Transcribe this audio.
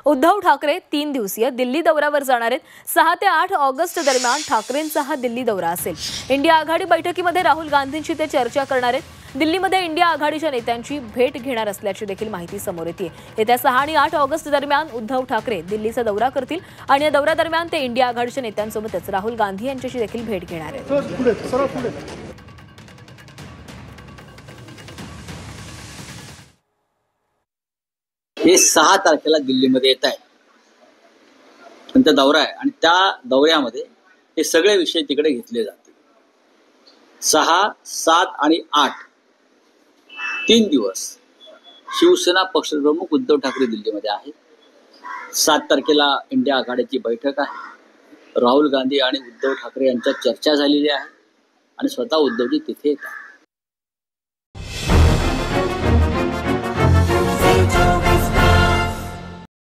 उद्धव ठाकरे 3 दिवसीय दिल्ली दौऱ्यावर जाणार आहेत। 6 ते 8 ऑगस्ट दरम्यान ठाकरेंचा हा दिल्ली दौरा असेल। इंडिया आघाडी बैठकीमध्ये राहुल गांधींशी ते चर्चा करणार आहेत। दिल्लीमध्ये इंडिया आघाडीच्या नेत्यांची भेट घेणार असल्याची देखील माहिती समोर येते। येत्या 6 आणि 8 ऑगस्ट दरम्यान उद्धव ठाकरे दिल्लीचा दौरा करतील आणि या दौऱ्यादरम्यान ते इंडिया आघाडीच्या नेत्यांसोबतच राहुल गांधी यांच्याशी देखील भेट घेणार आहेत। हे 6 तारखेला दिल्लीमध्ये येत आहे। त्यांचा दौरा आहे आणि त्या दौऱ्यामध्ये हे सगळे विषय तिकडे घेतले जातील। 6, 7 आणि 8 3 दिवस शिवसेना पक्षप्रमुख उद्धव ठाकरे दिल्लीमध्ये आहेत। 7 तारखेला इंडिया आघाडीची बैठक आहे। राहुल गांधी आणि उद्धव ठाकरे यांच्यात चर्चा झालेली आहे आणि स्वतः उद्धवजी तिथे येतात।